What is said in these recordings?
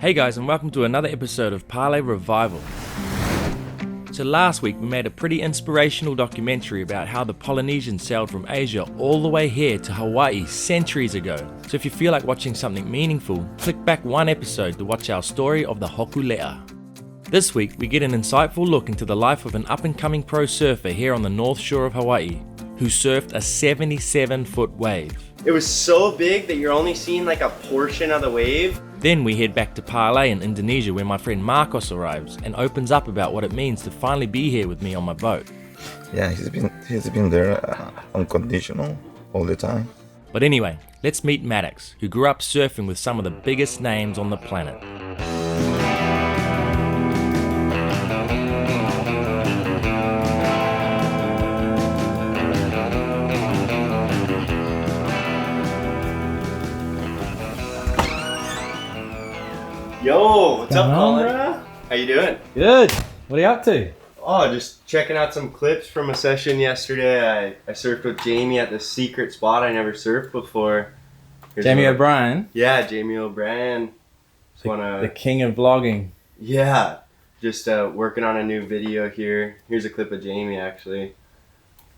Hey guys, and welcome to another episode of Parlay Revival. So last week we made a pretty inspirational documentary about how the Polynesians sailed from Asia all the way here to Hawaii centuries ago. So if you feel like watching something meaningful, click back one episode to watch our story of the Hokulea. This week we get an insightful look into the life of an up-and-coming pro surfer here on the north shore of Hawaii, who surfed a 77-foot wave. It was so big that you're only seeing like a portion of the wave. Then we head back to Parlay in Indonesia where my friend Marcos arrives and opens up about what it means to finally be here with me on my boat. Yeah, he's been there unconditional all the time. But anyway, let's meet Maddix, who grew up surfing with some of the biggest names on the planet. Yo, what's up, Colin? Bro? How you doing? Good. What are you up to? Oh, just checking out some clips from a session yesterday. I surfed with Jamie at this secret spot I never surfed before. Jamie O'Brien, Yeah, Jamie O'Brien. the king of vlogging. Yeah, just working on a new video here. Here's a clip of Jamie actually.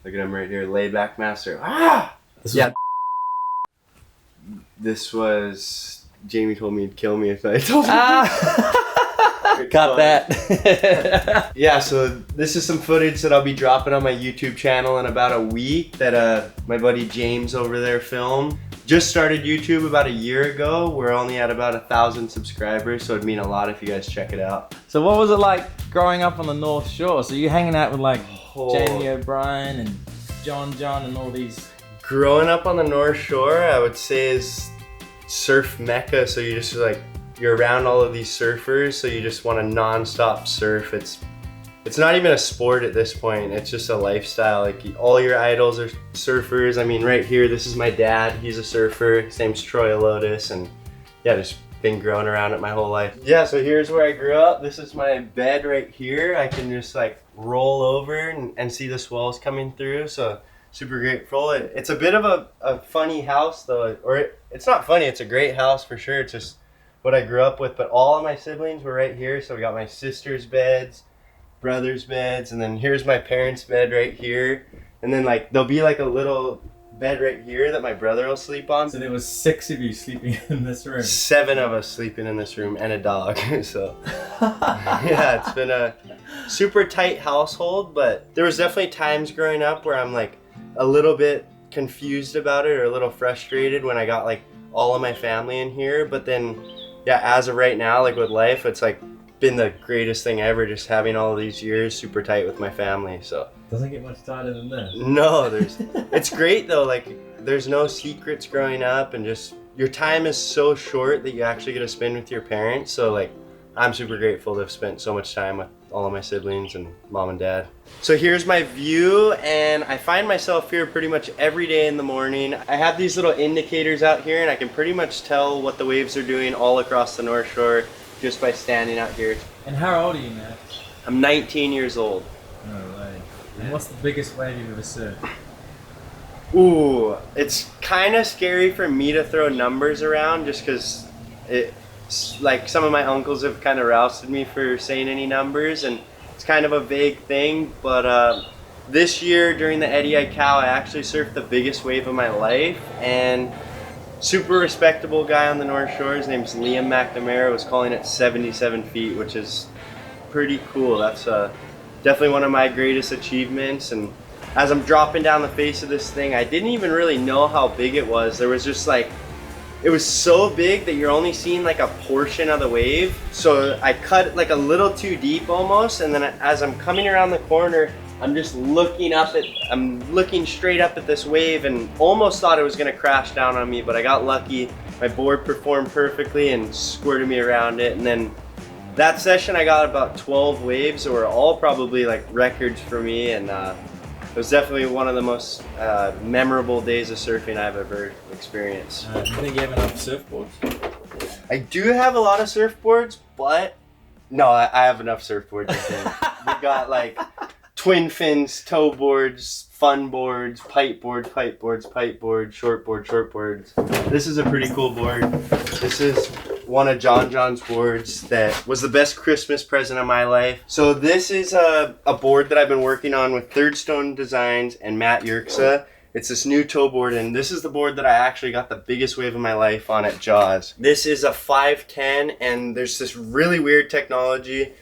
Look at him right here, laid back master. Ah! This was... Jamie told me he'd kill me if I told him. Cut that. Yeah, so this is some footage that I'll be dropping on my YouTube channel in about a week that my buddy James over there filmed. Just started YouTube about a year ago. We're only at about 1,000 subscribers, so it'd mean a lot if you guys check it out. So what was it like growing up on the North Shore? So you hanging out with like Oh. Jamie O'Brien and John and all these... Growing up on the North Shore, I would say is surf mecca, so you're around all of these surfers, so you just want to non-stop surf. It's not even a sport at this point, it's just a lifestyle. Like all your idols are surfers. I mean, right here, this is my dad, he's a surfer. His name's Troy Alotis, and yeah, just been growing around it my whole life. Yeah, so here's where I grew up. This is my bed right here. I can just like roll over and see the swells coming through, so super grateful. It's a bit of a funny house though, it's not funny, it's a great house for sure. It's just what I grew up with, but all of my siblings were right here. So we got my sister's beds, brother's beds, and then here's my parents' bed right here. And then like there'll be like a little bed right here that my brother will sleep on. So there was 6 of you sleeping in this room. 7 of us sleeping in this room and a dog. So yeah, it's been a super tight household, but there was definitely times growing up where I'm like a little bit confused about it or a little frustrated when I got like all of my family in here. But then yeah, as of right now, like with life, it's like been the greatest thing ever, just having all these years super tight with my family. So Doesn't get much tighter than this. no, it's great though. Like there's no secrets growing up, and just your time is so short that you actually get to spend with your parents. So like I'm super grateful to have spent so much time with all of my siblings and mom and dad. So here's my view, and I find myself here pretty much every day in the morning. I have these little indicators out here, and I can pretty much tell what the waves are doing all across the North Shore just by standing out here. And how old are you now? I'm 19 years old. No way. And what's the biggest wave you've ever surfed? Ooh, it's kind of scary for me to throw numbers around just because like some of my uncles have kind of rousted me for saying any numbers, and it's kind of a vague thing. But this year during the Eddie Aikau, I actually surfed the biggest wave of my life, and super respectable guy on the North Shore, his name's Liam McNamara, was calling it 77 feet, which is pretty cool. That's definitely one of my greatest achievements. And as I'm dropping down the face of this thing, I didn't even really know how big it was. There was just like, it was so big that you're only seeing like a portion of the wave. So I cut like a little too deep almost, and then as I'm coming around the corner, I'm just looking straight up at this wave, and almost thought it was gonna crash down on me, but I got lucky. My board performed perfectly and squirted me around it. And then that session I got about 12 waves that were all probably like records for me, and it was definitely one of the most memorable days of surfing I've ever experienced. Do you think you have enough surfboards? I do have a lot of surfboards, but no, I have enough surfboards. I think. We got like twin fins, tow boards, fun boards, pipe boards, short boards. This is a pretty cool board. This is one of John's boards that was the best Christmas present of my life. So this is a board that I've been working on with Third Stone Designs and Matt Yerxa. It's this new tow board, and this is the board that I actually got the biggest wave of my life on at Jaws. This is a 510, and there's this really weird technology,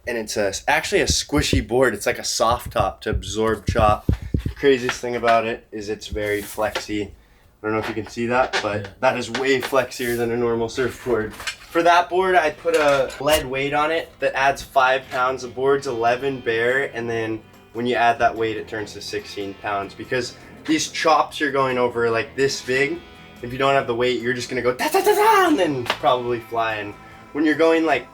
and it's actually a squishy board. It's like a soft top to absorb chop. The craziest thing about it is it's very flexy. I don't know if you can see that, but that is way flexier than a normal surfboard. For that board, I put a lead weight on it that adds 5 pounds. The board's 11 bare, and then when you add that weight, it turns to 16 pounds. Because these chops you're going over like this big, if you don't have the weight, you're just gonna go da-da-da-da and then probably fly. And when you're going like,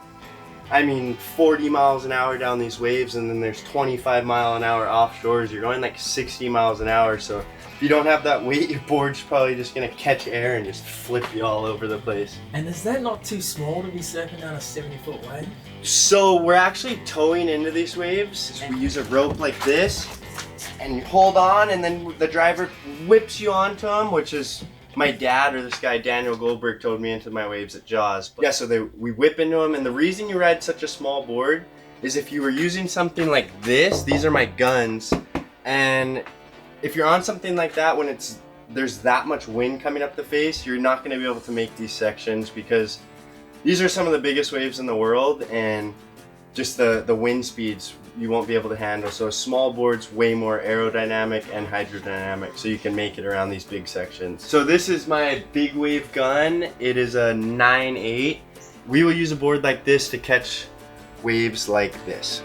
40 miles an hour down these waves, and then there's 25 mile an hour offshores, you're going like 60 miles an hour. So if you don't have that weight, your board's probably just gonna catch air and just flip you all over the place. And is that not too small to be surfing down a 70-foot wave? So we're actually towing into these waves. We use a rope like this and you hold on, and then the driver whips you onto them, which is my dad, or this guy Daniel Goldberg, towed me into my waves at Jaws. But yeah, so we whip into them, and the reason you ride such a small board is if you were using something like this, these are my guns, and if you're on something like that when there's that much wind coming up the face, you're not going to be able to make these sections, because these are some of the biggest waves in the world, and just the wind speeds you won't be able to handle. So a small board's way more aerodynamic and hydrodynamic, so you can make it around these big sections. So this is my big wave gun. It is a 9.8. We will use a board like this to catch waves like this.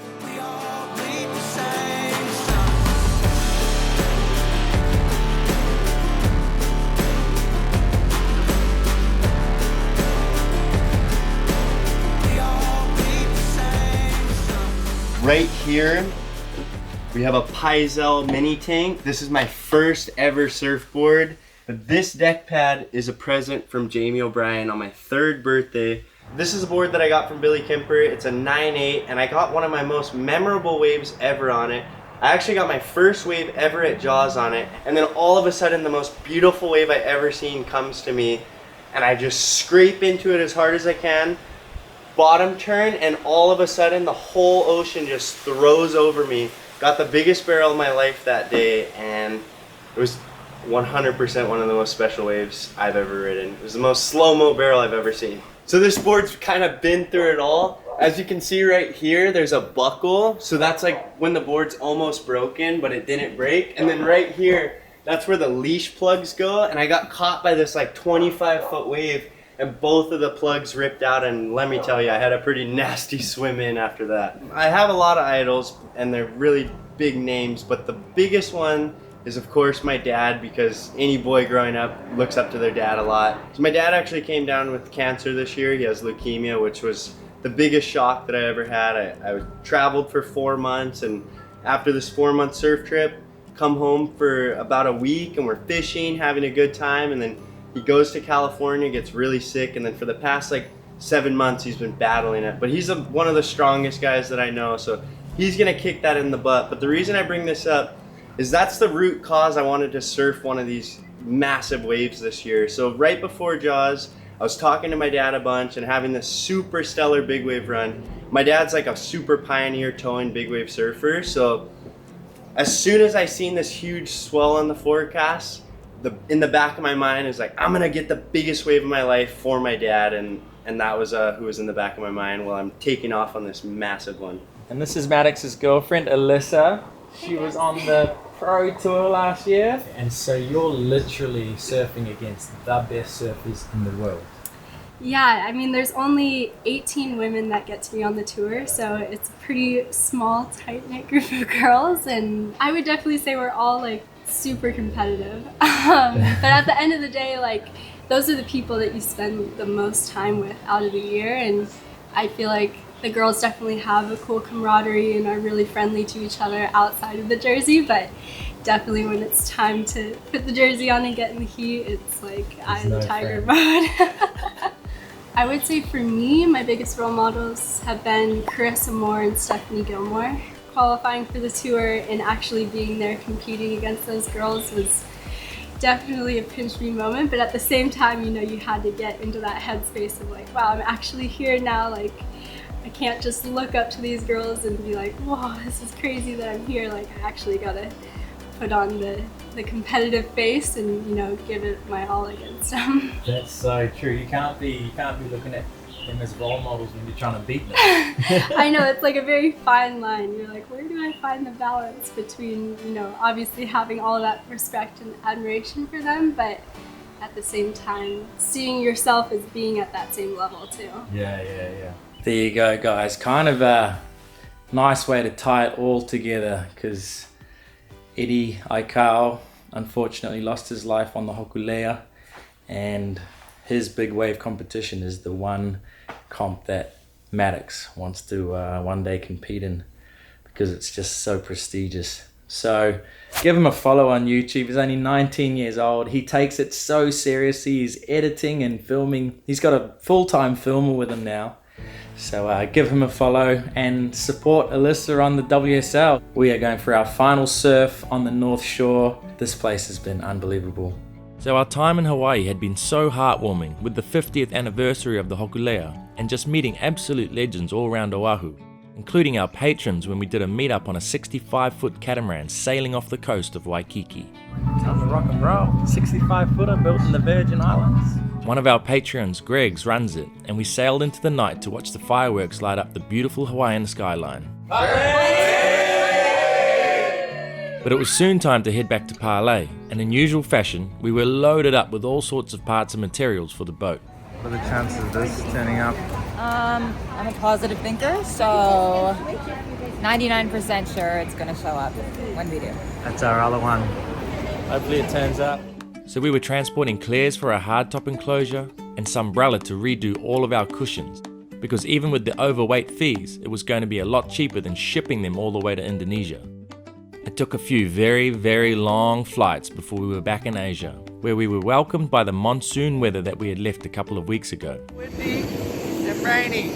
Right here, we have a Paizel mini tank. This is my first ever surfboard. This deck pad is a present from Jamie O'Brien on my 3rd birthday. This is a board that I got from Billy Kemper. It's a 9.8, and I got one of my most memorable waves ever on it. I actually got my first wave ever at Jaws on it, and then all of a sudden the most beautiful wave I ever seen comes to me, and I just scrape into it as hard as I can. Bottom turn, and all of a sudden the whole ocean just throws over me. Got the biggest barrel of my life that day, and it was 100% one of the most special waves I've ever ridden. It was the most slow-mo barrel I've ever seen. So this board's kind of been through it all. As you can see right here, there's a buckle. So that's like when the board's almost broken, but it didn't break. And then right here, that's where the leash plugs go. And I got caught by this like 25-foot wave, and both of the plugs ripped out, and let me tell you, I had a pretty nasty swim in after that. I have a lot of idols, and they're really big names, but the biggest one is of course my dad, because any boy growing up looks up to their dad a lot. So my dad actually came down with cancer this year. He has leukemia, which was the biggest shock that I ever had. I traveled for 4 months, and after this 4-month surf trip, come home for about a week, and we're fishing, having a good time, and then he goes to California, gets really sick, and then for the past like 7 months he's been battling it. But he's one of the strongest guys that I know, so he's gonna kick that in the butt. But the reason I bring this up is that's the root cause I wanted to surf one of these massive waves this year. So right before Jaws, I was talking to my dad a bunch and having this super stellar big wave run. My dad's like a super pioneer towing big wave surfer, so as soon as I seen this huge swell on the forecast, in the back of my mind is like, I'm gonna get the biggest wave of my life for my dad, and that was who was in the back of my mind while I'm taking off on this massive one. And this is Maddix's girlfriend, Alyssa. She was on the pro tour last year. And so you're literally surfing against the best surfers in the world. Yeah, I mean, there's only 18 women that get to be on the tour, so it's a pretty small, tight-knit group of girls, and I would definitely say we're all like super competitive. But at the end of the day, like, those are the people that you spend the most time with out of the year, and I feel like the girls definitely have a cool camaraderie and are really friendly to each other outside of the jersey, but definitely when it's time to put the jersey on and get in the heat, it's like eye of the tiger mode. I would say for me, my biggest role models have been Carissa Moore and Stephanie Gilmore. Qualifying for the tour and actually being there competing against those girls was definitely a pinch me moment, but at the same time, you know, you had to get into that headspace of like, wow, I'm actually here now. Like, I can't just look up to these girls and be like, whoa, this is crazy that I'm here. Like, I actually gotta put on the competitive face and, you know, give it my all against them. That's so true. You can't be looking at them as role models when you're trying to beat them. I know, it's like a very fine line. You're like, where do I find the balance between, you know, obviously having all of that respect and admiration for them, but at the same time, seeing yourself as being at that same level too. Yeah. There you go, guys. Kind of a nice way to tie it all together, because Eddie Aikau unfortunately lost his life on the Hokulea, and his big wave competition is the one comp that Maddix wants to one day compete in, because it's just so prestigious. So give him a follow on YouTube. He's only 19 years old. He takes it so seriously. He's editing and filming. He's got a full-time filmer with him now. So give him a follow and support Alyssa on the WSL. We are going for our final surf on the North Shore. This place has been unbelievable. So our time in Hawaii had been so heartwarming, with the 50th anniversary of the Hokulea and just meeting absolute legends all around Oahu, including our patrons when we did a meetup on a 65-foot catamaran sailing off the coast of Waikiki. Time to rock and roll. 65-footer built in the Virgin Islands. One of our patrons, Greg's, runs it, and we sailed into the night to watch the fireworks light up the beautiful Hawaiian skyline. But it was soon time to head back to Parlay, and in usual fashion, we were loaded up with all sorts of parts and materials for the boat. What are the chances of this turning up? I'm a positive thinker, so 99% sure it's gonna show up when we do. That's our other one. Hopefully it turns up. So we were transporting Claire's for a hardtop enclosure and Sunbrella to redo all of our cushions, because even with the overweight fees, it was going to be a lot cheaper than shipping them all the way to Indonesia. It took a few very, very long flights before we were back in Asia, where we were welcomed by the monsoon weather that we had left a couple of weeks ago. Windy and rainy.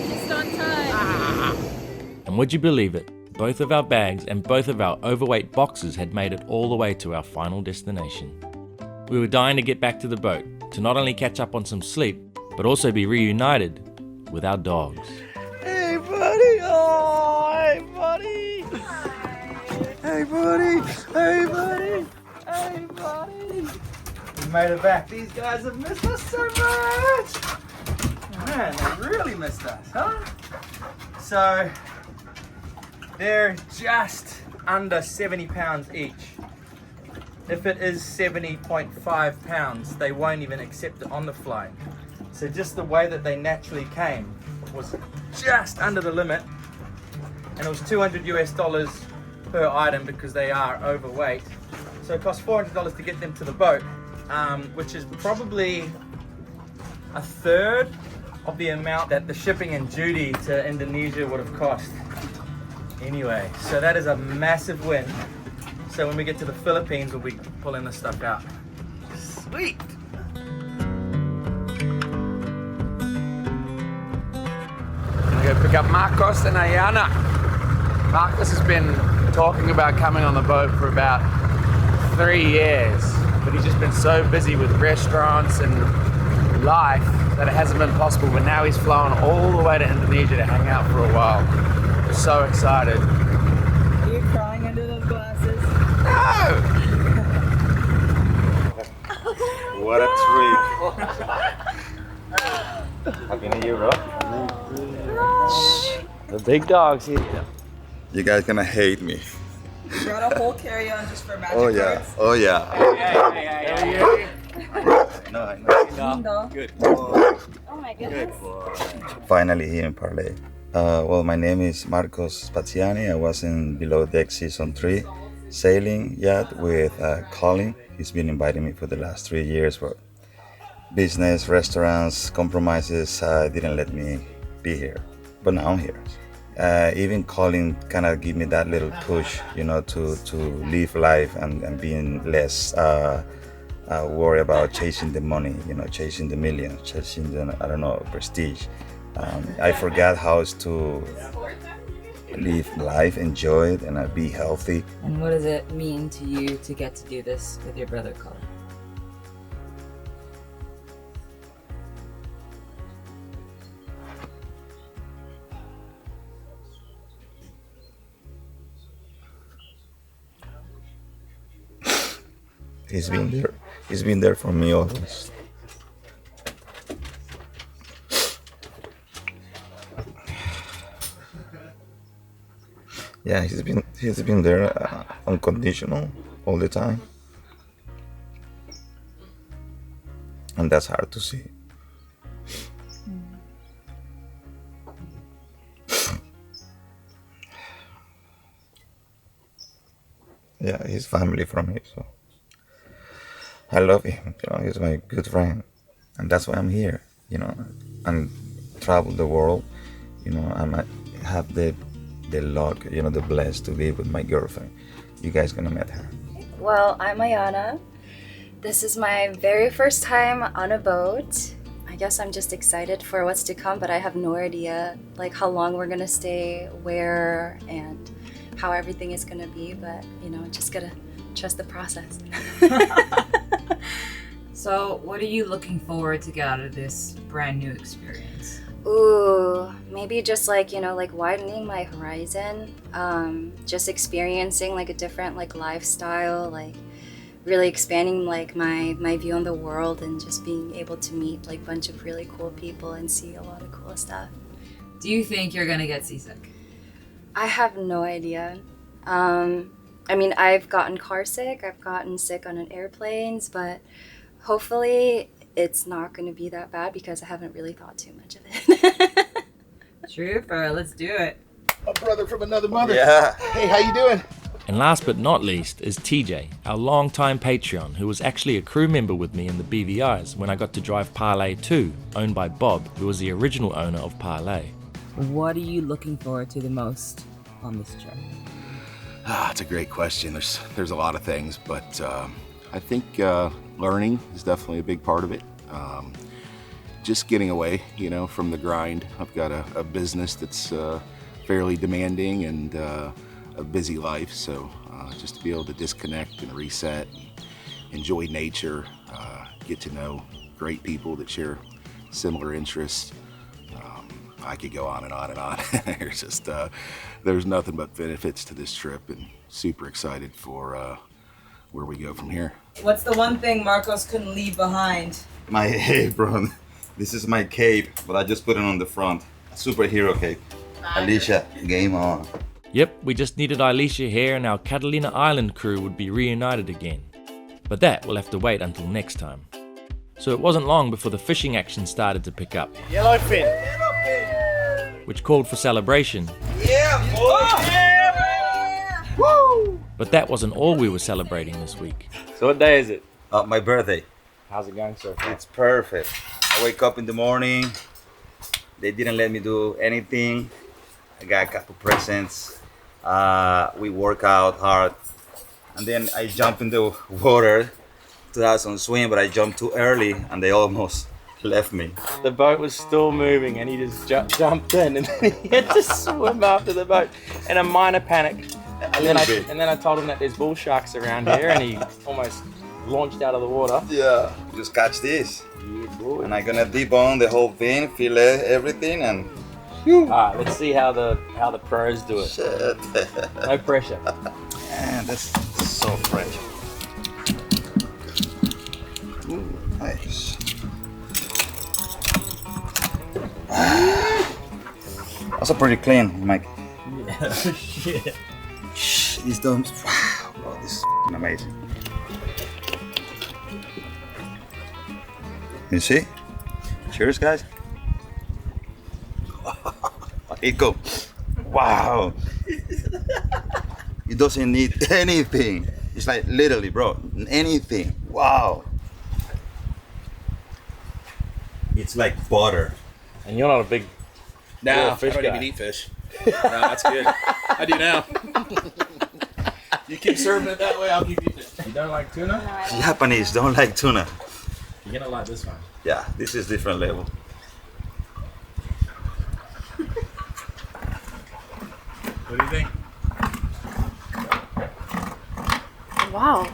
Just on time. And would you believe it? Both of our bags and both of our overweight boxes had made it all the way to our final destination. We were dying to get back to the boat, to not only catch up on some sleep, but also be reunited with our dogs. Hey, buddy. Oh, hey, buddy. Hey, buddy. Hey, buddy. Hey, buddy. We made it back. These guys have missed us so much. Man, they really missed us, huh? So, they're just under 70 pounds each. If it is 70.5 pounds, they won't even accept it on the flight. So just the way that they naturally came was just under the limit, and it was $200 US per item because they are overweight. So it cost $400 to get them to the boat, which is probably a third of the amount that the shipping and duty to Indonesia would have cost. Anyway, so that is a massive win. So when we get to the Philippines, we'll be pulling this stuff out. Sweet! I'm going to pick up Marcos and Ayana. Marcos has been talking about coming on the boat for about 3 years, but he's just been so busy with restaurants and life that it hasn't been possible, but now he's flown all the way to Indonesia to hang out for a while. We're so excited. Are you crying under those glasses? No! What a treat. Happy New Year, bro. The big dog's here. You guys gonna hate me. You brought a whole carry-on just for magic Oh yeah. cards? Oh yeah. No, I know. Oh my goodness. Finally here in Parlay. Well, my name is Marcos Spaziani. I was in Below Deck Season 3 sailing yacht with Colin. He's been inviting me for the last 3 years, but business, restaurants, compromises didn't let me be here. But now I'm here. Even Colin kind of give me that little push, you know, to live life and being less worry about chasing the money, you know, chasing the millions, chasing the, I don't know, prestige. I forgot how to live life, enjoy it, and be healthy. And what does it mean to you to get to do this with your brother, Colin? He's been there. He's been there for me always. Yeah, he's been there unconditional all the time, and that's hard to see. Yeah, he's family for me, so I love him. He's my good friend, and that's why I'm here. And travel the world. I have the luck, the blessed to live with my girlfriend. You guys gonna meet her. Well, I'm Ayana. This is my very first time on a boat. I guess I'm just excited for what's to come, but I have no idea how long we're gonna stay, where, and how everything is gonna be. But just gotta trust the process. So, what are you looking forward to get out of this brand new experience? Ooh, maybe just widening my horizon, just experiencing a different lifestyle, really expanding my view on the world, and just being able to meet a bunch of really cool people and see a lot of cool stuff. Do you think you're gonna get seasick? I have no idea. I've gotten car sick, I've gotten sick on airplanes, but hopefully it's not going to be that bad because I haven't really thought too much of it. Trooper, let's do it. A brother from another mother. Yeah. Hey, how you doing? And last but not least is TJ, our longtime Patreon, who was actually a crew member with me in the BVIs when I got to drive Parlay 2, owned by Bob, who was the original owner of Parlay. What are you looking forward to the most on this trip? It's a great question. There's a lot of things, but I think learning is definitely a big part of it. Just getting away, from the grind. I've got a business that's fairly demanding and a busy life, so just to be able to disconnect and reset, and enjoy nature, get to know great people that share similar interests. I could go on and on and on. There's nothing but benefits to this trip, and super excited for where we go from here. What's the one thing Marcos couldn't leave behind? My cape, bro. This is my cape, but I just put it on the front. Superhero cape. Alicia, game on. Yep, we just needed Alyssa here and our Catalina Island crew would be reunited again. But that will have to wait until next time. So it wasn't long before the fishing action started to pick up, Yellowfin. which called for celebration. Yeah, boy! Yeah, woo! But that wasn't all we were celebrating this week. So what day is it? My birthday. How's it going so far? It's perfect. I wake up in the morning. They didn't let me do anything. I got a couple presents. We work out hard. And then I jump in the water to have some swim, but I jumped too early and they almost left me. The boat was still moving and he just jumped in and then he had to swim after the boat in a minor panic. And then I told him that there's bull sharks around here and he almost launched out of the water. Yeah. Just catch this. Yeah, boy. And I'm gonna debone the whole thing, fillet everything, and Alright, let's see how the pros do it. shit. No pressure. Man, that's so fresh. Ooh, nice. Also pretty clean, Mike. Yeah, shit. These domes, wow, bro, this is f***ing amazing. You see? Cheers, guys. It go. Wow. It doesn't need anything. It's like literally, bro, anything. Wow. It's like butter. And you're not a big Nah, fish I don't guy. even eat fish. No, that's good. I do now. You keep serving it that way, I'll keep eating it. You don't like tuna? Japanese don't like tuna. You're gonna like this one. Yeah, this is different level. What do you think? Wow.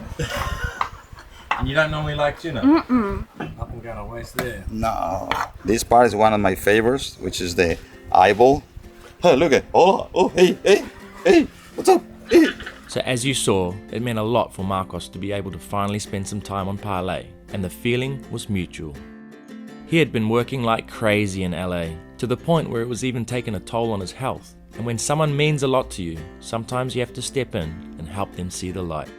And you don't normally like tuna? Nothing going to waste there. No. This part is one of my favorites, which is the eyeball. Oh, look at, oh, hey, what's up? Hey. So as you saw, it meant a lot for Marcos to be able to finally spend some time on Parlay, and the feeling was mutual. He had been working like crazy in LA, to the point where it was even taking a toll on his health. And when someone means a lot to you, sometimes you have to step in and help them see the light.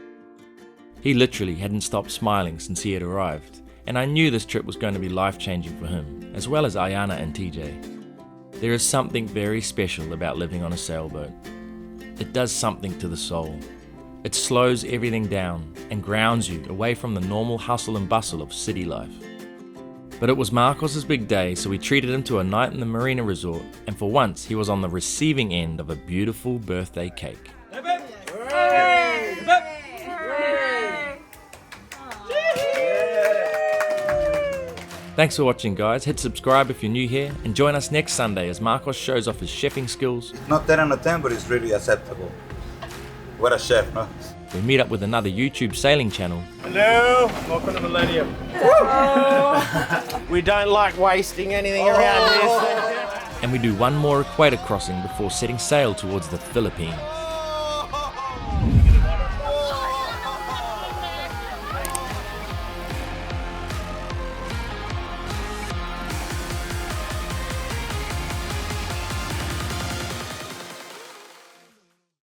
He literally hadn't stopped smiling since he had arrived, and I knew this trip was going to be life-changing for him, as well as Ayana and TJ. There is something very special about living on a sailboat. It does something to the soul. It slows everything down and grounds you away from the normal hustle and bustle of city life. But it was Marcos' big day, so we treated him to a night in the marina resort, and for once he was on the receiving end of a beautiful birthday cake. Thanks for watching, guys. Hit subscribe if you're new here, and join us next Sunday as Marcos shows off his chefing skills. Not 10 out of 10, but it's really acceptable. What a chef, no? We meet up with another YouTube sailing channel. Hello, welcome to Millennium. We don't like wasting anything around here. And we do one more equator crossing before setting sail towards the Philippines.